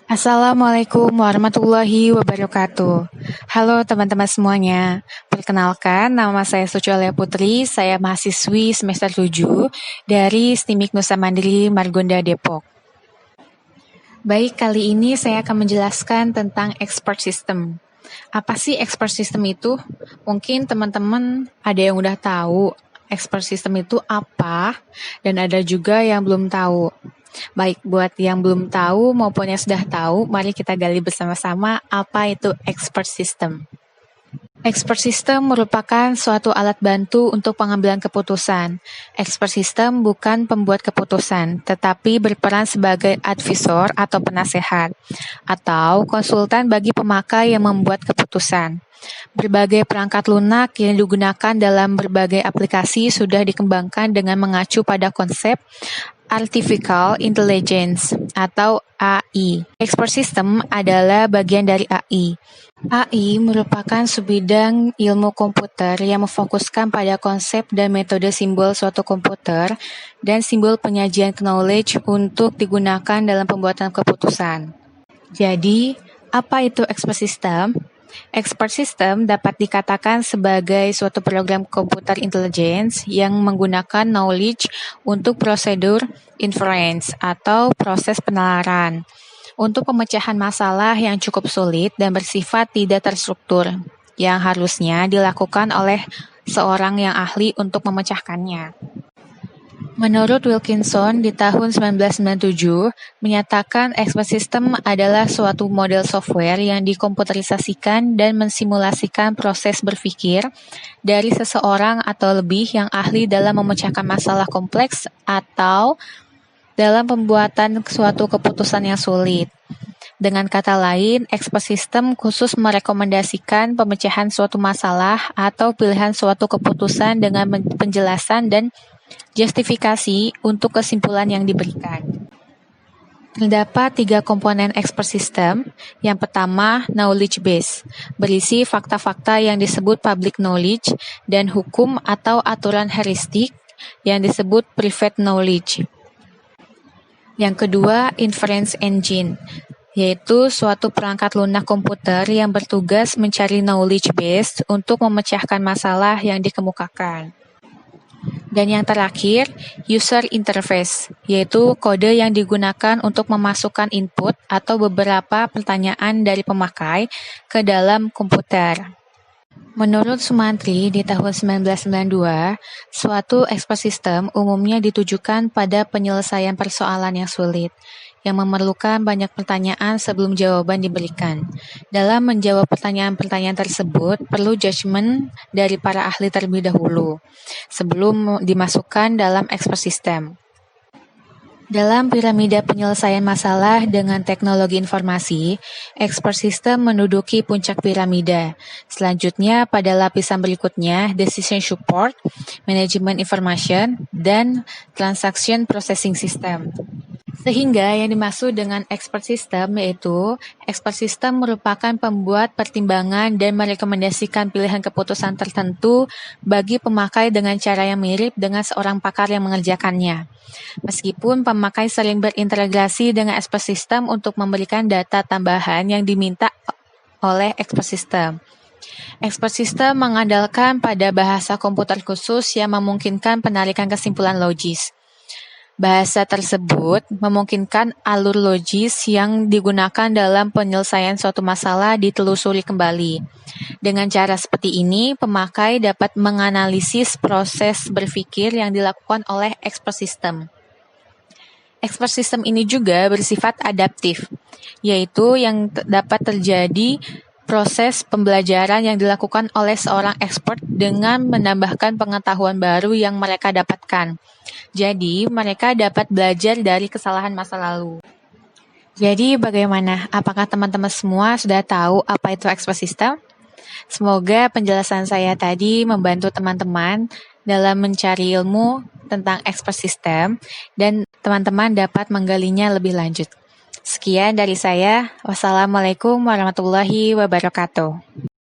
Assalamualaikum warahmatullahi wabarakatuh. Halo teman-teman semuanya. Perkenalkan, nama saya Suciolea Putri, saya mahasiswi semester 7 dari STIMIK Nusa Mandiri Margonda Depok. Baik, kali ini saya akan menjelaskan tentang expert system. Apa sih expert system itu? Mungkin teman-teman ada yang udah tahu expert system itu apa, dan ada juga yang belum tahu. Baik, buat yang belum tahu maupun yang sudah tahu, mari kita gali bersama-sama apa itu expert system. Expert system merupakan suatu alat bantu untuk pengambilan keputusan. Expert system bukan pembuat keputusan, tetapi berperan sebagai advisor atau penasehat, atau konsultan bagi pemakai yang membuat keputusan. Berbagai perangkat lunak yang digunakan dalam berbagai aplikasi sudah dikembangkan dengan mengacu pada konsep Artificial Intelligence atau AI. Expert System adalah bagian dari AI. AI merupakan subbidang ilmu komputer yang memfokuskan pada konsep dan metode simbol suatu komputer dan simbol penyajian knowledge untuk digunakan dalam pembuatan keputusan. Jadi, apa itu expert system? Expert system dapat dikatakan sebagai suatu program komputer intelligence yang menggunakan knowledge untuk prosedur inference atau proses penalaran untuk pemecahan masalah yang cukup sulit dan bersifat tidak terstruktur yang harusnya dilakukan oleh seorang yang ahli untuk memecahkannya. Menurut Wilkinson di tahun 1997, menyatakan expert system adalah suatu model software yang dikomputerisasikan dan mensimulasikan proses berpikir dari seseorang atau lebih yang ahli dalam memecahkan masalah kompleks atau dalam pembuatan suatu keputusan yang sulit. Dengan kata lain, expert system khusus merekomendasikan pemecahan suatu masalah atau pilihan suatu keputusan dengan penjelasan dan justifikasi untuk kesimpulan yang diberikan. Terdapat 3 komponen expert system. Yang pertama, knowledge base, berisi fakta-fakta yang disebut public knowledge dan hukum atau aturan heuristik yang disebut private knowledge. Yang kedua, inference engine, yaitu suatu perangkat lunak komputer yang bertugas mencari knowledge base untuk memecahkan masalah yang dikemukakan. Dan yang terakhir, user interface, yaitu kode yang digunakan untuk memasukkan input atau beberapa pertanyaan dari pemakai ke dalam komputer. Menurut Sumantri di tahun 1992, suatu expert system umumnya ditujukan pada penyelesaian persoalan yang sulit, yang memerlukan banyak pertanyaan sebelum jawaban diberikan. Dalam menjawab pertanyaan-pertanyaan tersebut, perlu judgement dari para ahli terlebih dahulu, sebelum dimasukkan dalam expert system. Dalam piramida penyelesaian masalah dengan teknologi informasi, expert system menduduki puncak piramida. Selanjutnya, pada lapisan berikutnya, decision support, management information, dan transaction processing system. Sehingga yang dimaksud dengan expert system yaitu expert system merupakan pembuat pertimbangan dan merekomendasikan pilihan keputusan tertentu bagi pemakai dengan cara yang mirip dengan seorang pakar yang mengerjakannya. Meskipun pemakai sering berintegrasi dengan expert system untuk memberikan data tambahan yang diminta oleh expert system. Expert system mengandalkan pada bahasa komputer khusus yang memungkinkan penarikan kesimpulan logis. Bahasa tersebut memungkinkan alur logis yang digunakan dalam penyelesaian suatu masalah ditelusuri kembali. Dengan cara seperti ini, pemakai dapat menganalisis proses berpikir yang dilakukan oleh expert system. Expert system ini juga bersifat adaptif, yaitu yang dapat terjadi proses pembelajaran yang dilakukan oleh seorang expert dengan menambahkan pengetahuan baru yang mereka dapatkan. Jadi, mereka dapat belajar dari kesalahan masa lalu. Jadi, bagaimana? Apakah teman-teman semua sudah tahu apa itu expert system? Semoga penjelasan saya tadi membantu teman-teman dalam mencari ilmu tentang expert system dan teman-teman dapat menggalinya lebih lanjut. Sekian dari saya. Wassalamualaikum warahmatullahi wabarakatuh.